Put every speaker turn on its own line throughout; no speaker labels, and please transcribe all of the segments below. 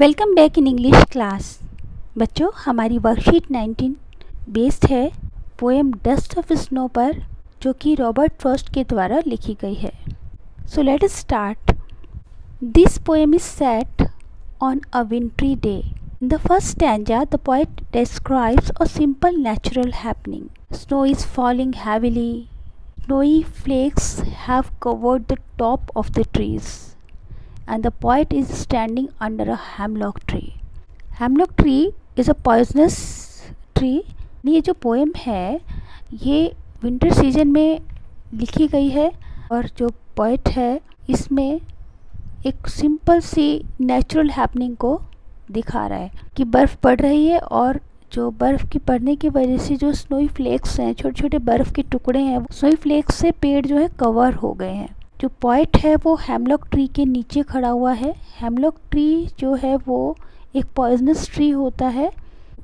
Welcome back in English class. बच्चों, हमारी worksheet 19 based है पोएम डस्ट ऑफ स्नो पर, जो कि रॉबर्ट फ्रॉस्ट के द्वारा लिखी गई है। So let us start. This poem is set on a विंट्री day. In the first stanza, the poet describes a simple natural happening. Snow is falling heavily. Snowy flakes have covered the top of the trees. And the poet is standing under a hemlock tree. Hemlock tree is a poisonous tree. ये जो poem है ये winter season में लिखी गई है और जो पोएट है इसमें एक सिंपल सी नेचुरल हैपनिंग को दिखा रहा है कि बर्फ़ पड़ रही है और जो बर्फ़ की पड़ने की वजह से जो स्नोई फ्लेक्स हैं, छोटे छोटे बर्फ़ के टुकड़े हैं, स्नोई फ्लेक्स से पेड़ जो है कवर हो गए हैं। जो पोएट है वो हेमलॉक ट्री के नीचे खड़ा हुआ है। हेमलॉक ट्री जो है वो एक पॉइजनस ट्री होता है।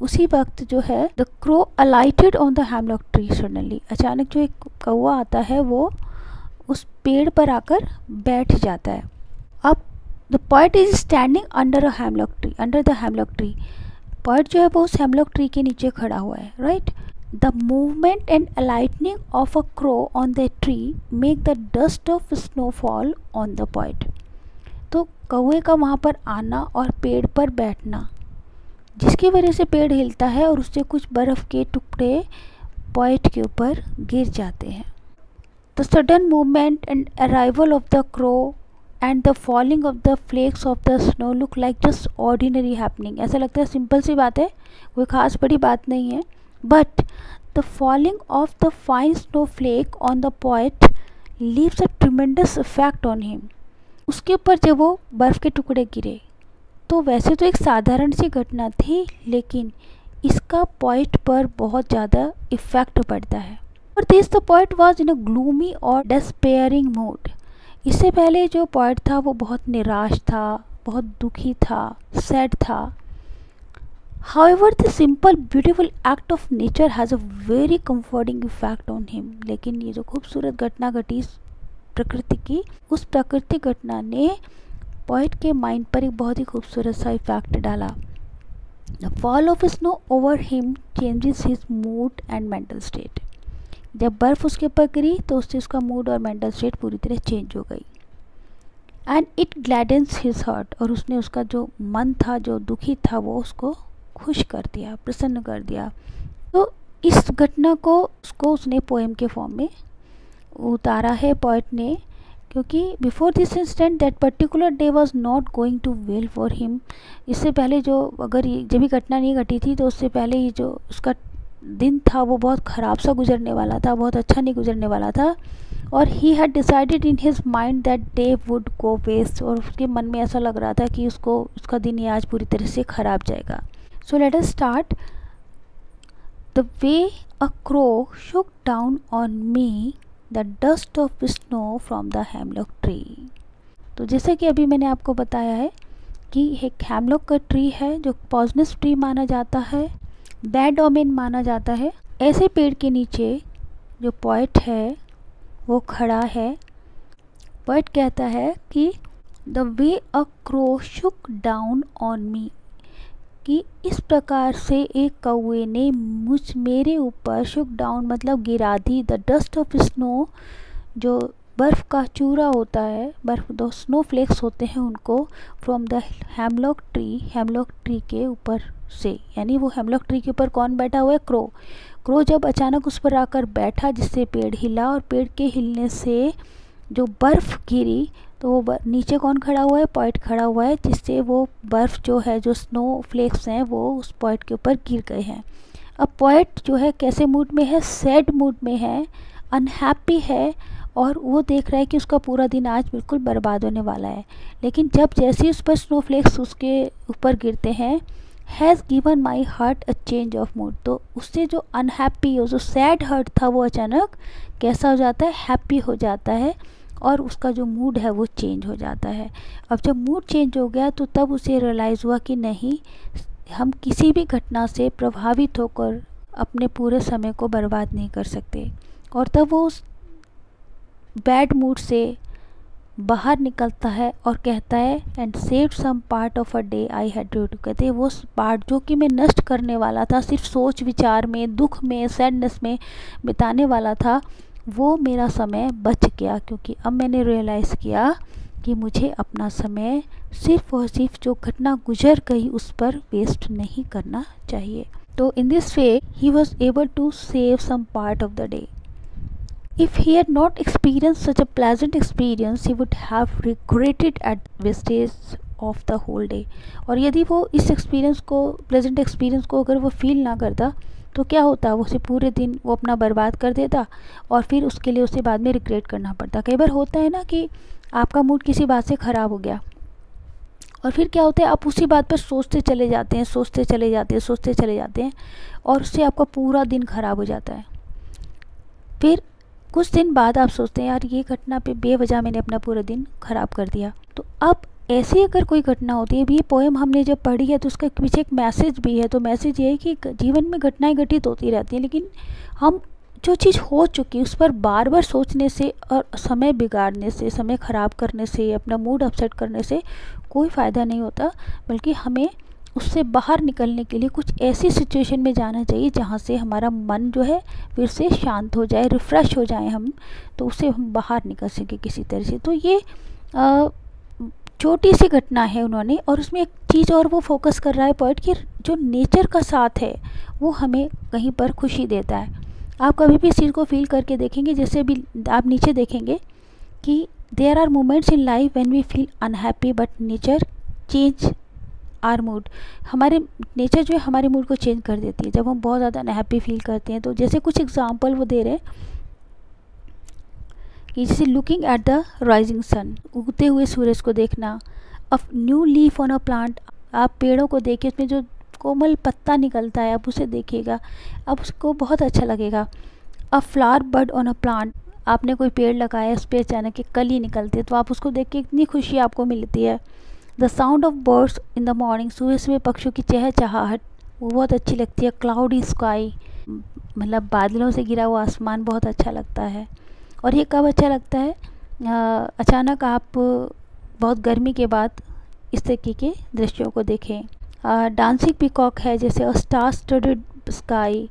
उसी वक्त जो है the crow अलाइटेड on the hemlock tree suddenly, अचानक जो एक कौवा आता है वो उस पेड़ पर आकर बैठ जाता है। अब the poet is standing under a hemlock tree, under the hemlock tree. Poet जो है वो उस हेमलॉक ट्री के नीचे खड़ा हुआ है, right. The movement and alighting of a crow on the tree make the dust of snow fall on the poet. तो कौवे का वहाँ पर आना और पेड़ पर बैठना, जिसकी वजह से पेड़ हिलता है और उससे कुछ बर्फ़ के टुकड़े पोएट के ऊपर गिर जाते हैं। The sudden movement and arrival of the crow and the falling of the flakes of the snow look like just ordinary happening. ऐसा लगता है सिंपल सी बात है, कोई ख़ास बड़ी बात नहीं है। But the falling of the fine snowflake on the poet leaves a tremendous effect on him. उसके ऊपर जब वो बर्फ़ के टुकड़े गिरे तो वैसे तो एक साधारण सी घटना थी, लेकिन इसका पोएट पर बहुत ज़्यादा इफ़ेक्ट पड़ता है। और this the poet was in a gloomy और डेस्पेयरिंग मूड। इससे पहले जो पोएट था वो बहुत निराश था, बहुत दुखी था, सैड था। However, the simple beautiful act of nature has a very comforting effect on him. लेकिन ये जो खूबसूरत घटना घटी प्रकृति की, उस प्राकृतिक घटना ने पोएट के माइंड पर एक बहुत ही खूबसूरत सा इफेक्ट डाला। The fall of snow over him changes his mood and mental state. जब बर्फ़ उसके ऊपर गिरी तो उससे उसका मूड और मेंटल स्टेट पूरी तरह चेंज हो गई। And it gladdens his heart. और उसने उसका जो मन था, जो दुखी था, वो उसको खुश कर दिया, प्रसन्न कर दिया। तो इस घटना को उसने पोएम के फॉर्म में उतारा है पोएट ने, क्योंकि before this incident that particular day was not going too well for him. इससे पहले जो अगर ये जब भी घटना नहीं घटी थी तो उससे पहले ये जो उसका दिन था वो बहुत ख़राब सा गुजरने वाला था, बहुत अच्छा नहीं गुजरने वाला था। और he had decided in his mind that day would go waste. और उसके मन में ऐसा लग रहा था कि उसका दिन ये आज पूरी तरह से ख़राब जाएगा। So let us start. The way a crow shook down on me the dust of snow from the hemlock tree. तो जैसे कि अभी मैंने आपको बताया है कि एक हेमलॉक का ट्री है जो पॉइजनस ट्री माना जाता है, बैड ओमेन माना जाता है। ऐसे पेड़ के नीचे जो पोएट है वो खड़ा है। पोएट कहता है कि The way a crow shook down on me, कि इस प्रकार से एक कौवे ने मेरे ऊपर शुक डाउन मतलब गिरा दी, द डस्ट ऑफ स्नो, जो बर्फ़ का चूरा होता है, बर्फ़ दो स्नो फ्लेक्स होते हैं उनको, फ्रॉम द हेमलॉक ट्री के ऊपर से। यानी वो हेमलॉक ट्री के ऊपर कौन बैठा हुआ है? क्रो जब अचानक उस पर आकर बैठा जिससे पेड़ हिला, और पेड़ के हिलने से जो बर्फ़ गिरी तो वो नीचे कौन खड़ा हुआ है? पोएट खड़ा हुआ है, जिससे वो बर्फ़ जो है, जो स्नो फ्लेक्स हैं, वो उस पोएट के ऊपर गिर गए हैं। अब पोएट जो है कैसे मूड में है? सैड मूड में है, अनहैप्पी है, और वो देख रहा है कि उसका पूरा दिन आज बिल्कुल बर्बाद होने वाला है। लेकिन जब जैसे उस पर स्नो फ्लेक्स उसके ऊपर गिरते हैं, has given my heart a change of mood, तो उससे जो अनहैप्पी, जो सैड हार्ट था वो अचानक कैसा हो जाता है? हैप्पी हो जाता है, और उसका जो मूड है वो चेंज हो जाता है। अब जब मूड चेंज हो गया तो तब उसे रियलाइज़ हुआ कि नहीं, हम किसी भी घटना से प्रभावित होकर अपने पूरे समय को बर्बाद नहीं कर सकते। और तब वो उस बैड मूड से बाहर निकलता है और कहता है and save some part of a day I had to, कहते हैं वो पार्ट जो कि मैं नष्ट करने वाला था, सिर्फ सोच विचार में, दुख में, सैडनेस में बिताने वाला था, वो मेरा समय बच गया, क्योंकि अब मैंने रियलाइज़ किया कि मुझे अपना समय सिर्फ और सिर्फ जो घटना गुजर गई उस पर वेस्ट नहीं करना चाहिए। तो in this way he was able to save some part of the day. If he had not experienced such a pleasant experience, he would have regretted at wastage of the whole day. और यदि वो इस experience को, pleasant experience को अगर वो feel ना करता तो क्या होता, वो उसे पूरे दिन वो अपना बर्बाद कर देता और फिर उसके लिए उसे बाद में रिग्रेट करना पड़ता। कई बार होता है ना कि आपका मूड किसी बात से ख़राब हो गया और फिर क्या होता है, आप उसी बात पर सोचते चले जाते हैं, सोचते चले जाते हैं, सोचते चले जाते हैं और उससे आपका पूरा दिन ख़राब हो जाता है। फिर कुछ दिन बाद आप सोचते हैं यार ये घटना पे बेवजह मैंने अपना पूरा दिन ख़राब कर दिया। तो अब ऐसी अगर कोई घटना होती है, ये पोएम हमने जब पढ़ी है तो उसके पीछे एक मैसेज भी है। तो मैसेज ये है कि जीवन में घटनाएं घटित होती रहती हैं, लेकिन हम जो चीज़ हो चुकी उस पर बार बार सोचने से और समय बिगाड़ने से, समय ख़राब करने से, अपना मूड अपसेट करने से कोई फ़ायदा नहीं होता, बल्कि हमें उससे बाहर निकलने के लिए कुछ ऐसी सिचुएशन में जाना चाहिए जहाँ से हमारा मन जो है फिर से शांत हो जाए, रिफ़्रेश हो जाए हम, तो उससे हम बाहर निकल सकें किसी तरह से। तो ये छोटी सी घटना है उन्होंने, और उसमें एक चीज़ और वो फोकस कर रहा है पोएट कि जो नेचर का साथ है वो हमें कहीं पर खुशी देता है। आप कभी भी इस चीज़ को फील करके देखेंगे, जैसे भी आप नीचे देखेंगे कि there are moments in life when we feel unhappy but nature change our mood. हमारे नेचर जो है हमारे मूड को चेंज कर देती है जब हम बहुत ज़्यादा अनहैप्पी फील करते हैं। तो जैसे कुछ एग्जांपल वो दे रहे हैं कि जैसे looking at the rising sun, उगते हुए सूरज को देखना, a new leaf on a plant, आप पेड़ों को देखिए उसमें जो कोमल पत्ता निकलता है आप उसे देखिएगा, अब उसको बहुत अच्छा लगेगा। A flower bud on a plant, आपने कोई पेड़ लगाया उस पर अचानक एक कली निकलती है तो आप उसको देख के इतनी खुशी आपको मिलती है। The sound of birds in the morning, सुबह सुबह पक्षियों की चहचहाहट वो बहुत अच्छी लगती है। क्लाउडी स्काई, मतलब बादलों से घिरा हुआ आसमान बहुत अच्छा लगता है। और ये कब अच्छा लगता है, अचानक आप बहुत गर्मी के बाद इस तरीके के दृश्यों को देखें। डांसिंग पीकॉक है, जैसे स्टार स्टडेड स्काई,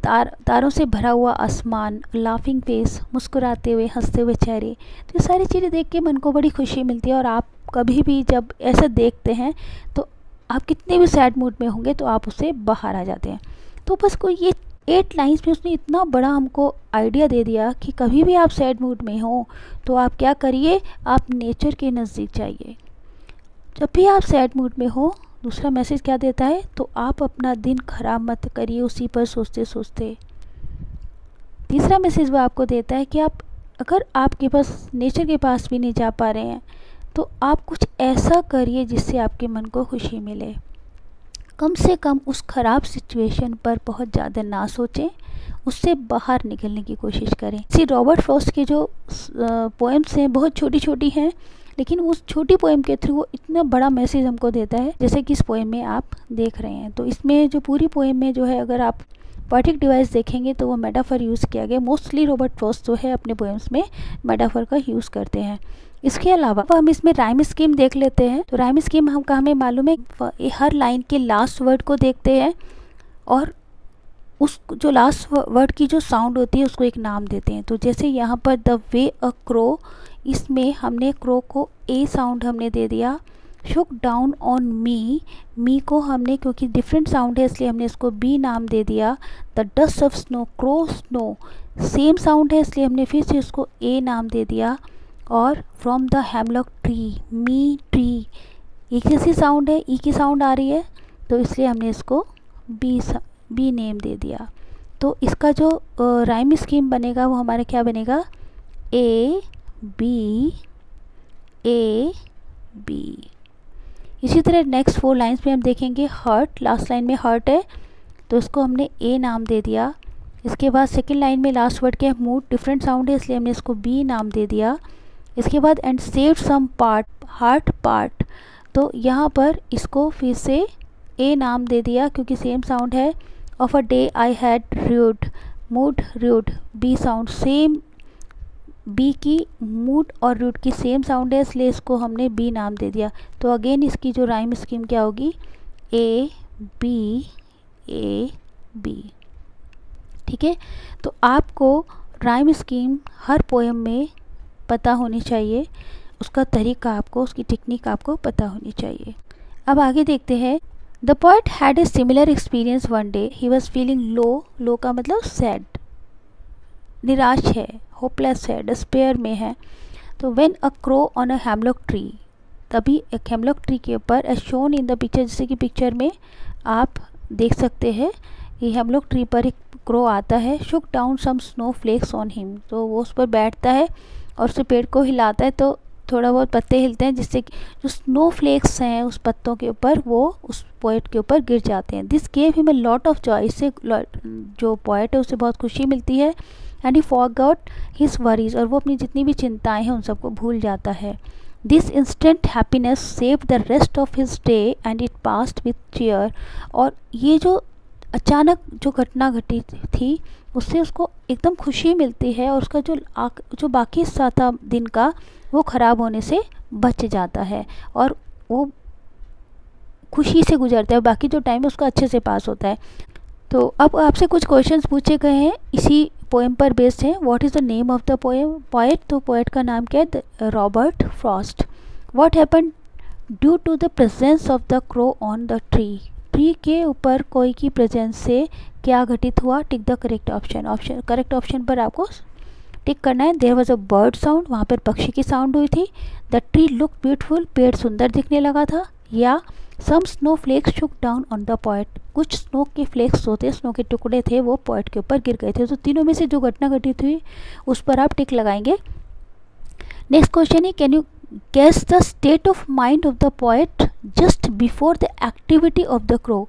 तारों से भरा हुआ आसमान, लाफिंग फेस, मुस्कुराते हुए हंसते हुए चेहरे। तो ये सारी चीज़ें देख के मन को बड़ी खुशी मिलती है। और आप कभी भी जब ऐसा देखते हैं तो आप कितने भी सैड मूड में होंगे तो आप उससे बाहर आ जाते हैं। तो बस कोई ये 8 लाइन्स में उसने इतना बड़ा हमको आइडिया दे दिया कि कभी भी आप सैड मूड में हो तो आप क्या करिए, आप नेचर के नज़दीक जाइए। जब भी आप सैड मूड में हो, दूसरा मैसेज क्या देता है, तो आप अपना दिन खराब मत करिए उसी पर सोचते सोचते। तीसरा मैसेज वो आपको देता है कि आप अगर आपके पास नेचर के पास भी नहीं जा पा रहे हैं तो आप कुछ ऐसा करिए जिससे आपके मन को खुशी मिले। कम से कम उस ख़राब सिचुएशन पर बहुत ज़्यादा ना सोचें, उससे बाहर निकलने की कोशिश करें। इसी रॉबर्ट फ्रॉस्ट के जो पोएम्स हैं बहुत छोटी छोटी हैं, लेकिन उस छोटी पोएम के थ्रू वो इतना बड़ा मैसेज हमको देता है, जैसे कि इस पोएम में आप देख रहे हैं। तो इसमें जो पूरी पोएम में जो है, अगर आप पोएटिक डिवाइस देखेंगे तो वो मेटाफर यूज़ किया गया। मोस्टली रॉबर्ट फ्रॉस्ट जो है अपने पोएम्स में मेटाफर का यूज़ करते हैं। इसके अलावा हम इसमें राइम स्कीम देख लेते हैं। तो राइम स्कीम हमें मालूम है, हर लाइन के लास्ट वर्ड को देखते हैं और उस जो लास्ट वर्ड की जो साउंड होती है उसको एक नाम देते हैं। तो जैसे यहाँ पर द वे अ क्रो, इसमें हमने क्रो को ए साउंड हमने दे दिया। शुक डाउन ऑन मी, मी को हमने क्योंकि डिफरेंट साउंड है इसलिए हमने इसको बी नाम दे दिया। The dust of snow, crow snow, same sound है इसलिए हमने फिर से उसको ए नाम दे दिया। और from the hemlock tree, me tree, एक जैसी साउंड है, ई की साउंड आ रही है तो इसलिए हमने इसको बी नेम दे दिया। तो इसका जो राइम स्कीम बनेगा वो हमारा क्या बनेगा, ए बी ए बी। इसी तरह नेक्स्ट 4 लाइन्स में हम देखेंगे हर्ट, लास्ट लाइन में हर्ट है तो इसको हमने ए नाम दे दिया। इसके बाद सेकंड लाइन में लास्ट वर्ड क्या है, मूड, डिफरेंट साउंड है इसलिए हमने इसको बी नाम दे दिया। इसके बाद and save some part, heart part, तो यहाँ पर इसको फिर से ए नाम दे दिया क्योंकि सेम साउंड है। Of a day I had rued, mood rued, B sound, same B की मूड और रूट की सेम साउंड है, इसलिए इसको हमने बी नाम दे दिया। तो अगेन इसकी जो राइम स्कीम क्या होगी, ए बी ए बी। ठीक है, तो आपको राइम स्कीम हर पोएम में पता होनी चाहिए, उसका तरीका आपको, उसकी टेक्निक आपको पता होनी चाहिए। अब आगे देखते हैं। The poet had a similar experience one day, he was feeling low, low का मतलब सैड, निराश है, होपलेस है, डिस्पेयर में है। तो when a crow on a hemlock tree, तभी एक हेमलॉक ट्री के ऊपर as shown in the picture, जैसे कि पिक्चर में आप देख सकते हैं, ये हेमलॉक ट्री पर एक क्रो आता है, shook down some snow flakes on him, तो वो उस पर बैठता है और उस पेड़ को हिलाता है, तो थोड़ा बहुत पत्ते हिलते हैं, जिससे जो स्नो फ्लेक्स हैं उस पत्तों के ऊपर वो उस पोएट के ऊपर गिर जाते हैं। This gave him a lot of Joy, इससे जो पोएट है उसे बहुत खुशी मिलती है। And he forgot his worries, और वो अपनी जितनी भी चिंताएं हैं उन सबको भूल जाता है। This instant happiness saved the rest of his day and it passed with cheer, और ये जो अचानक जो घटना घटी थी उससे उसको एकदम खुशी मिलती है, और उसका जो बाकी हिस्सा था दिन का वो ख़राब होने से बच जाता है और वो खुशी से गुजरता है, बाकी जो टाइम है उसका अच्छे से पास होता है। तो अब आपसे कुछ क्वेश्चंस पूछे गए हैं इसी पोएम पर बेस्ड है। What is the name of the poem, poet, तो पोएट का नाम क्या है, Robert Frost. What happened due to the presence of the crow on the tree, tree के ऊपर कोई की प्रेजेंस से क्या घटित हुआ, tick the correct option, correct option पर आपको टिक करना है। There was a bird sound, वहाँ पर पक्षी की साउंड हुई थी। द ट्री लुक ब्यूटीफुल, पेड़ सुंदर दिखने लगा था। या some snow flex shook down on the poet, कुछ स्नो के फ्लेक्स होते, स्नो के टुकड़े थे वो पोएट के ऊपर गिर गए थे। तो तीनों में से जो घटना घटित हुई उस पर आप टिक लगाएंगे। नेक्स्ट क्वेश्चन है, can you guess the state of mind of the poet just before the activity of the crow,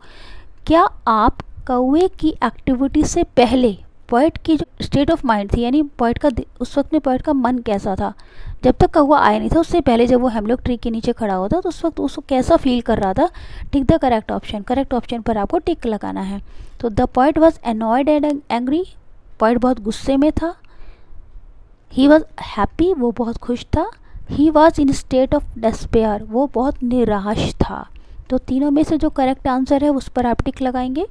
क्या आप कौवे की एक्टिविटी से पहले पोएट की जो स्टेट ऑफ माइंड थी, यानी पोएट का उस वक्त में पोएट का मन कैसा था, जब तक कौवा आया नहीं था उससे पहले जब वो हेमलॉक ट्री के नीचे खड़ा होता तो उस वक्त उसको कैसा फील कर रहा था, टिक the correct option, correct option पर आपको टिक लगाना है। तो the poet was annoyed and angry, poet बहुत गुस्से में था। ही वॉज हैप्पी, वो बहुत खुश था। He was in state of despair, वो बहुत निराश था। तो तीनों में से जो करेक्ट आंसर है उस पर आप टिक लगाएंगे।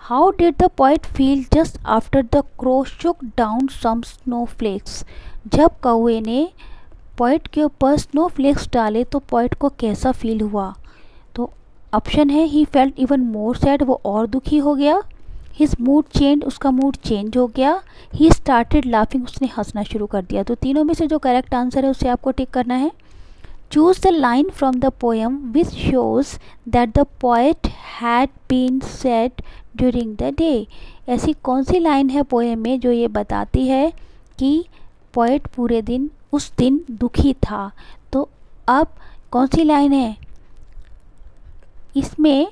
How did the poet feel just after the crow shook down some snow flakes, जब कौवे ने पोएट के ऊपर स्नो फ्लेक्स डाले तो पोएट को कैसा फील हुआ, तो ऑप्शन है he felt even more sad, वो और दुखी हो गया। हिज मूड चेंज, उसका मूड चेंज हो गया। ही स्टार्टेड लाफिंग, उसने हंसना शुरू कर दिया। तो तीनों में से जो करेक्ट आंसर है उसे आपको टिक करना है। Choose the line from the poem which shows that the poet had been sad during the day, ऐसी कौन सी लाइन है पोएम में जो ये बताती है कि पोएट पूरे दिन उस दिन दुखी था। तो अब कौन सी लाइन है इसमें,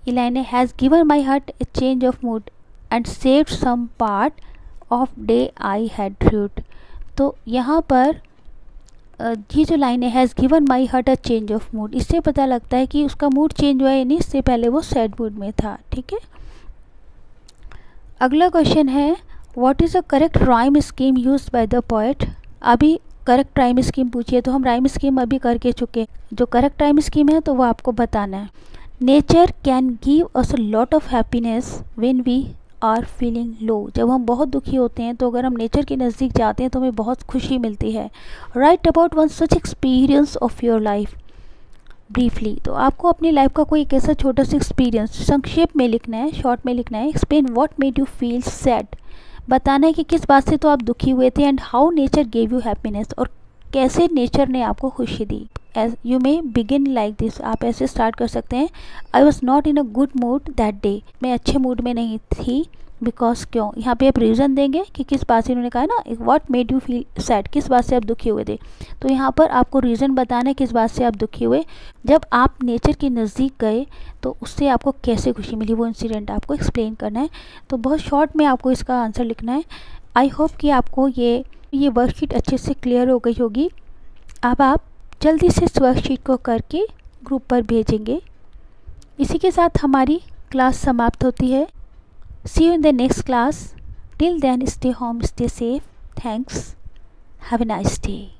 ये लाइन है, has given my heart a change of mood and saved some part of day I had rued. तो यहाँ पर ये जो लाइन है, has given my heart a change of mood, इससे पता लगता है कि उसका मूड चेंज हुआ है, यानी इससे पहले वो सैड मूड में था। ठीक है, अगला क्वेश्चन है, what is the correct rhyme scheme used by the poet. अभी करेक्ट राइम स्कीम पूछी है तो हम राइम स्कीम अभी करके चुके, जो करेक्ट राइम स्कीम है तो वो आपको बताना है। Nature can give us a lot of happiness when we are feeling low, जब हम बहुत दुखी होते हैं तो अगर हम नेचर के नज़दीक जाते हैं तो हमें बहुत खुशी मिलती है। Right about one such experience of your life briefly, तो आपको अपनी लाइफ का कोई एक ऐसा छोटा सा एक्सपीरियंस संक्षेप में लिखना है, शॉर्ट में लिखना है। Explain what made you feel sad, बताना है कि किस बात से तो आप दुखी हुए थे। And how nature gave you happiness, और कैसे नेचर ने आपको खुशी दी। As you may begin like this, आप ऐसे स्टार्ट कर सकते हैं। I was not in a good mood that day, मैं अच्छे मूड में नहीं थी बिकॉज, क्यों, यहाँ पे आप रीज़न देंगे कि किस बात से, उन्होंने कहा ना what made you feel sad, किस बात से आप दुखी हुए थे, तो यहाँ पर आपको रीज़न बताना है किस बात से आप दुखी हुए। जब आप नेचर के नज़दीक गए तो उससे आपको कैसे खुशी मिली, वो इंसिडेंट आपको एक्सप्लेन करना है। तो बहुत शॉर्ट में आपको इसका आंसर लिखना है। आई होप कि आपको ये वर्कशीट अच्छे से क्लियर हो गई होगी। अब आप जल्दी से इस वर्कशीट को करके ग्रुप पर भेजेंगे। इसी के साथ हमारी क्लास समाप्त होती है। See you in the next class. Till then, stay home, stay safe. Thanks. Have a nice day.